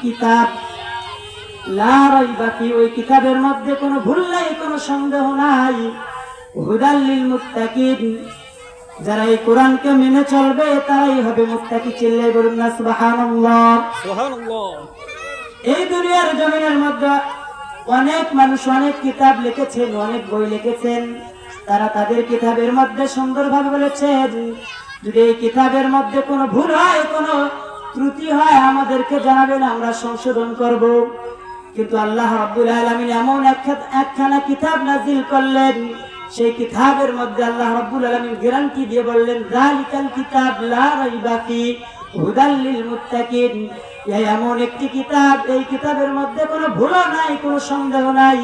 কিতাব লা রাইবা ফি, ওই কিতাবের মধ্যে কোনো ভুল নাই, কোনো সন্দেহ নাই। হুদাল লিল মুত্তাকিন, যারা এই কোরআনকে মেনে চলবে তারাই হবে মুত্তাকি। চিল্লায়ে বলুন না সুবহানাল্লাহ। সুবহানাল্লাহ। এই দুনিয়ার জমিনের মধ্যে অনেক মানুষ অনেক কিতাব লিখেছেন, অনেক বই লিখেছেন। তারা তাদের কিতাবের মধ্যে সুন্দরভাবে বলেছেন, যদি এই কিতাবের মধ্যে কোনো ভুল হয়, কোনো ত্রুটি হয় আমাদেরকে জানাবেন, আমরা সংশোধন করব। কিন্তু আল্লাহ রাব্বুল আলামিন এমন একখানা কিতাব নাজিল করলেন, সেই কিতাবের মধ্যে আল্লাহ রাব্বুল আলামিন গ্যারান্টি দিয়ে বললেন, যালিকাল কিতাব লা রাইবা ফি হুদাল লিল মুত্তাকিন। এই এমন একটি কিতাব, এই কিতাবের মধ্যে কোনো ভুল নাই, কোনো সন্দেহ নাই।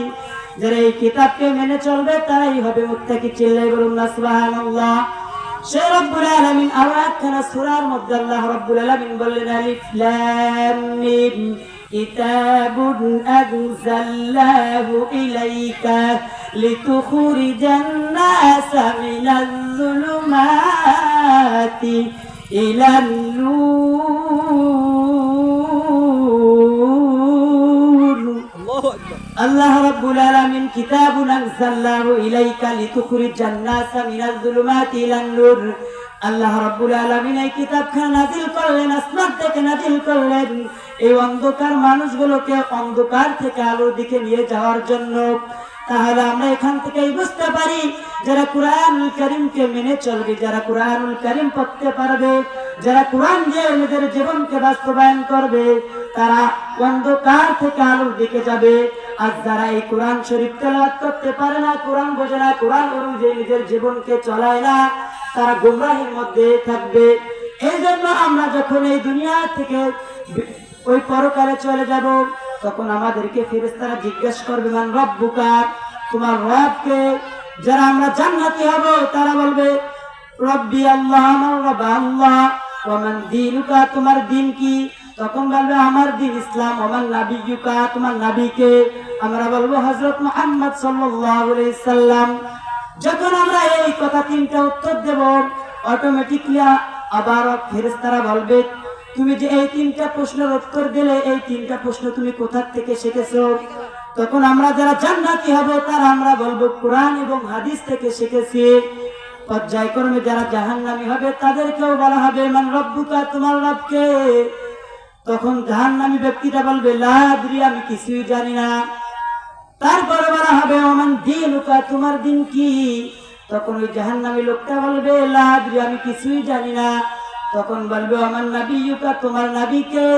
যারা এই কিতাবকে মেনে চলবে তারাই হবে মুত্তাকি। চিল্লায়ে বলুন না সুবহানাল্লাহ। সে রব্বুল আলামিন আরো একখানা সূরার মধ্যে আল্লাহ রাব্বুল আলামিন বললেন, আলিফ লাম মিম কিতাবুন আনজালনাহু ইলাইকা লিতুখরিজান নাসা মিনাজ যুলুমাতি ইলান নূর। আল্লাহ রাব্বুল আলামিন কিতাবুন আনজালনাহু ইলাইকা লিতুখরিজান নাসা মিনাজ যুলুমাতি ইলান নূর। আল্লাহ রাব্বুল আলামিন এই কিতাবখানা নাযিল করলেন, আসমান থেকে নাযিল করলেন এই অন্ধকার মানুষগুলোকে অন্ধকার থেকে আলোর দিকে নিয়ে যাওয়ার জন্য। তাহলে আমরা এখান থেকেই বুঝতে পারি, যারা কুরআনুল কারীমকে মেনে চলবে, যারা কুরআনুল কারীম পড়তে পারবে, যারা কুরআন দিয়ে নিজের জীবনকে বাস্তবায়ন করবে, তারা অন্ধকার থেকে আলোর দিকে যাবে। আর যারা এই কোরআন শরীফ তেলাওয়াত করতে পারে না, কোরআন বোঝে না, কোরআন অনুযায়ী নিজের জীবনকে চলায় না, তারা গোমরাহির মধ্যে থাকবে। এই জন্য আমরা যখন এই দুনিয়া থেকে ওই পরকালে চলে যাব, তখন আমাদেরকে ফেরেশতারা জিজ্ঞাসা করবে, মান রব্বুকা, তোমার রবকে। যারা আমরা জান্নাতি হব তারা বলবে, রব্বি আল্লাহ, আমার রব আল্লাহ। ওয়া মান দীনুকা, তোমার দিন কি? তখন বলবে, আমার দিন ইসলাম। ওয়া মান নাবিয়্যুকা, তোমার নবীকে? আমরা বলবো হযরত মুহাম্মদ সাল্লাল্লাহু আলাইহি সাল্লাম। যখন আমরা এই কথা তিনটা উত্তর দেব, অটোমেটিকলি আবার ফেরেশতারা বলবে, তুমি যে এই তিনটা প্রশ্নের উত্তর দিলে, এই তিনটা প্রশ্ন তুমি কোথা থেকে শিখেছো? তখন আমরা যারা জান্নাতি হব তারা আমরা বলবো, কোরআন এবং হাদিস থেকে শিখেছি। পর্যায়ক্রমে যারা জাহান্নামী হবে তাদেরকেও বলা হবে, মান রব্বুকা, তোমার রবকে? তখন জাহান্নামী ব্যক্তিটা বলবে, লা আদরি, আমি কিছুই জানি না। তারপরে বলা হবে, ওমান দীনুকা, তোমার দিন কি? তখন ওই জাহান্নামী লোকটা বলবে, লা আদরি, আমি কিছুই জানি না। তখন বলবে, ওমান নাবিয়্যুকা, তোমার নবীকে?